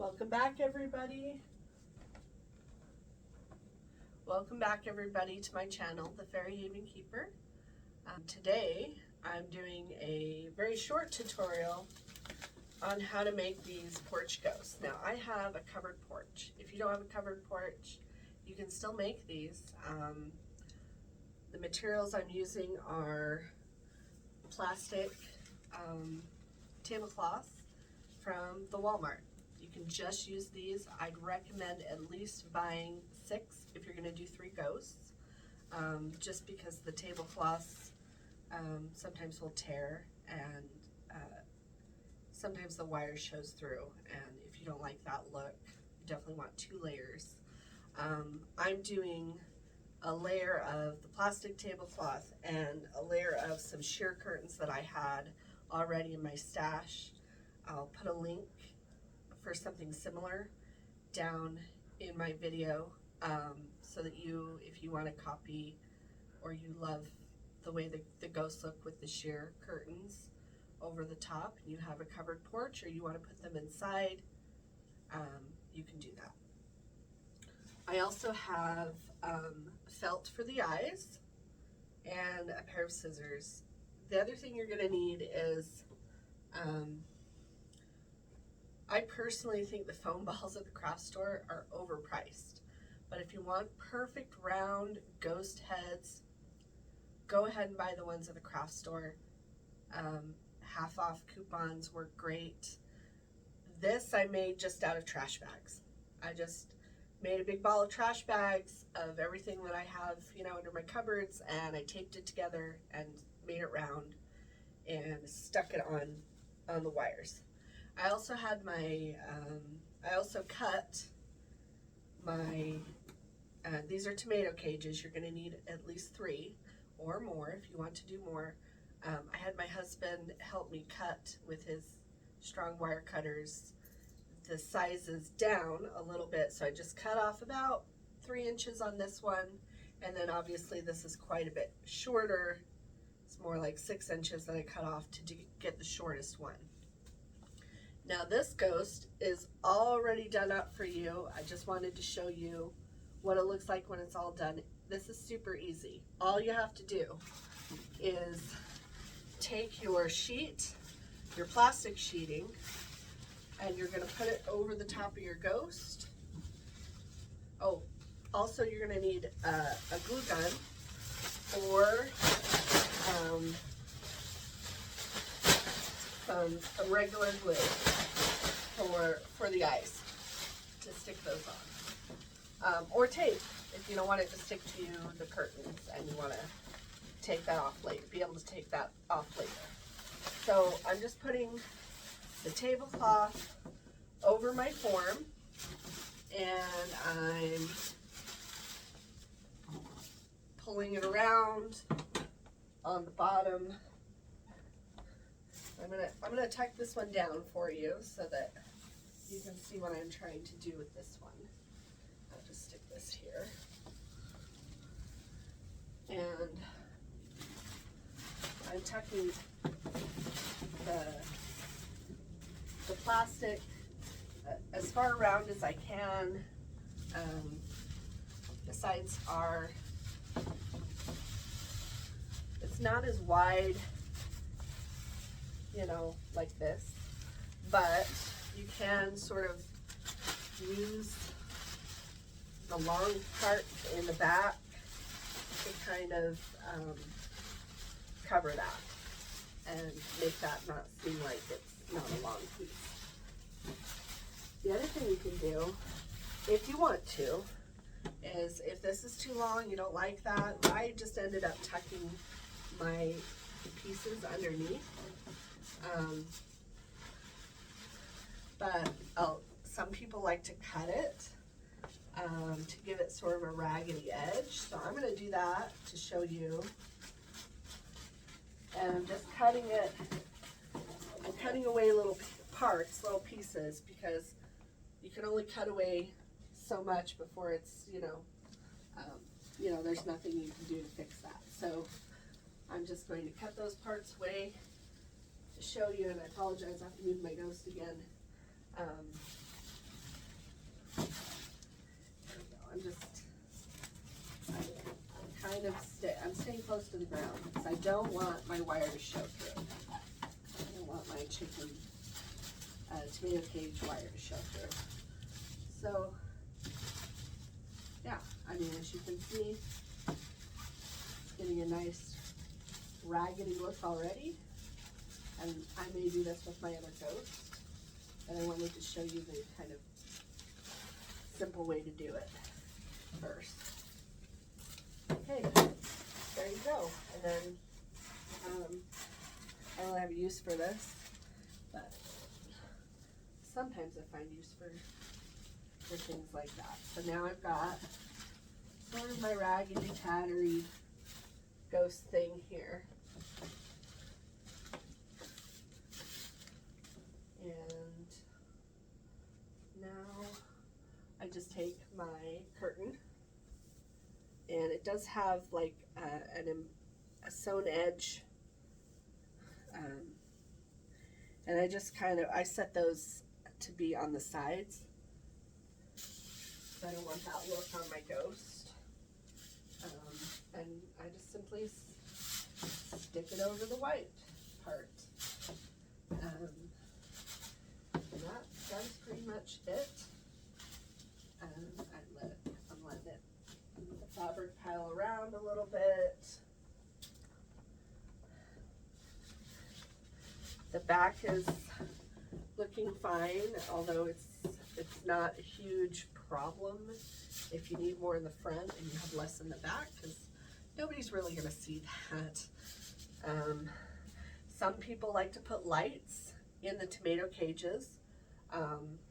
Welcome back, everybody. Welcome back, everybody, to my channel, The Fairy Haven Keeper. Today, I'm doing a very short tutorial on how to make these porch ghosts. Now, I have a covered porch. If you don't have a covered porch, you can still make these. The materials I'm using are plastic tablecloths from the Walmart. You can just use these. I'd recommend at least buying 6 if you're going to do 3 ghosts, just because the tablecloths sometimes will tear and sometimes the wire shows through, and if you don't like that look, you definitely want 2 layers. I'm doing a layer of the plastic tablecloth and a layer of some sheer curtains that I had already in my stash. I'll put a link for something similar down in my video, so that if you want to copy or you love the way the ghosts look with the sheer curtains over the top and you have a covered porch, or you want to put them inside, you can do that. I also have felt for the eyes and a pair of scissors. The other thing you're going to need is, I personally think the foam balls at the craft store are overpriced. But if you want perfect round ghost heads, go ahead and buy the ones at the craft store. Half off coupons work great. This I made just out of trash bags. I just made a big ball of trash bags of everything that I have, under my cupboards, and I taped it together and made it round and stuck it on the wires. I also had I also cut my, these are tomato cages. You're going to need at least 3 or more if you want to do more. I had my husband help me cut with his strong wire cutters the sizes down a little bit, so I just cut off about 3 inches on this one, and then obviously this is quite a bit shorter. It's more like 6 inches that I cut off to get the shortest one. Now this ghost is already done up for you. I just wanted to show you what it looks like when it's all done. This is super easy. All you have to do is take your sheet, your plastic sheeting, and you're going to put it over the top of your ghost. Oh, also you're going to need a glue gun or some regular glue for the eyes to stick those on, or tape if you don't want it to stick to the curtains and you want to take that off later, be able to take that off later. So I'm just putting the tablecloth over my form, and I'm pulling it around on the bottom. I'm gonna tuck this one down for you so that you can see what I'm trying to do with this one. I'll just stick this here. And I'm tucking the plastic as far around as I can. The sides are, it's not as wide, like this, but you can sort of use the long part in the back to kind of cover that and make that not seem like it's not a long piece. The other thing you can do, if you want to, is if this is too long, you don't like that, I just ended up tucking my pieces underneath. But some people like to cut it to give it sort of a raggedy edge. So I'm going to do that to show you. And I'm just cutting it. I'm cutting away little parts, little pieces, because you can only cut away so much before it's, there's nothing you can do to fix that. So I'm just going to cut those parts away to show you, and I apologize, I have to move my ghost again. I'm staying close to the ground because I don't want my wire to show through. I don't want my chicken tomato cage wire to show through. So, yeah, I mean, as you can see, it's getting a nice raggedy look already. And I may do this with my other ghost, but I wanted to show you the kind of simple way to do it first. Okay, there you go. And then I don't have a use for this, but sometimes I find use for things like that. So now I've got sort of my raggedy, tattery ghost thing here. And now I just take my curtain, and it does have like a sewn edge, and I just I set those to be on the sides. I don't want that look on my ghost, and I just simply stick it over the white part. That's pretty much it. I'm letting the fabric pile around a little bit. The back is looking fine, although it's not a huge problem if you need more in the front and you have less in the back, because nobody's really going to see that. Some people like to put lights in the tomato cages.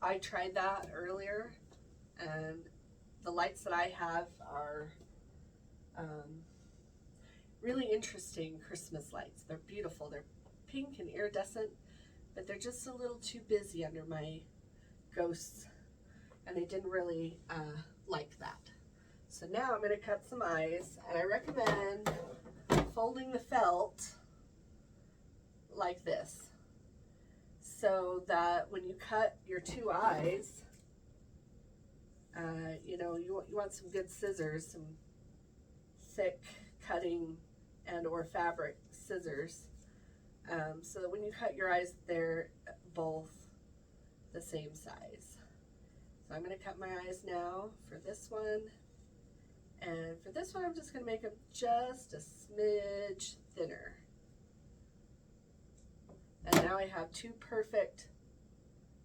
I tried that earlier, and the lights that I have are really interesting Christmas lights. They're beautiful. They're pink and iridescent, but they're just a little too busy under my ghosts, and I didn't really like that. So now I'm going to cut some eyes, and I recommend folding the felt like this, so that when you cut your two eyes, you want some good scissors, some thick cutting and or fabric scissors, so that when you cut your eyes, they're both the same size. So I'm going to cut my eyes now for this one, and for this one I'm just going to make them just a smidge thinner. And now I have two perfect,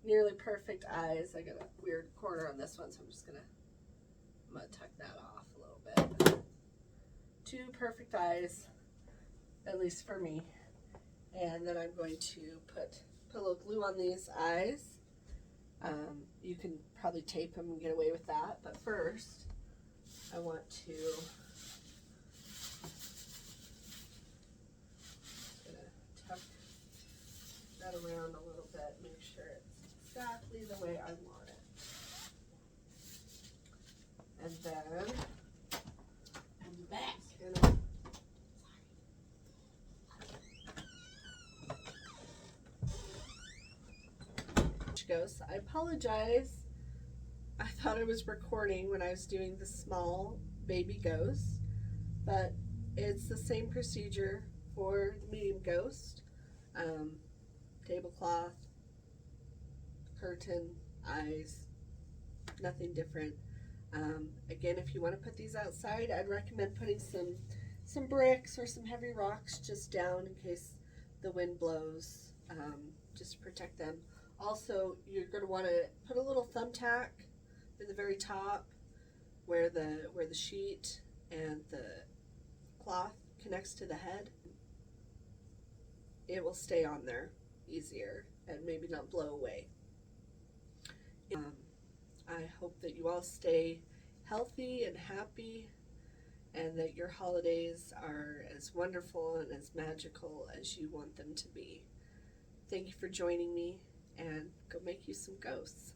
nearly perfect eyes. I got a weird corner on this one, so I'm gonna tuck that off a little bit. Two perfect eyes, at least for me. And then I'm going to put a little glue on these eyes. You can probably tape them and get away with that, but first I want to tuck that around a little bit, make sure it's exactly the way I want it. And then I'm back. Ghost. I apologize. I thought I was recording when I was doing the small baby ghost, but it's the same procedure for the medium ghost. Tablecloth, curtain, eyes, nothing different. Again, if you want to put these outside, I'd recommend putting some bricks or some heavy rocks just down in case the wind blows, just to protect them. Also, you're going to want to put a little thumbtack in the very top where the sheet and the cloth connects to the head. It will stay on there easier and maybe not blow away. I hope that you all stay healthy and happy, and that your holidays are as wonderful and as magical as you want them to be. Thank you for joining me, and go make you some ghosts.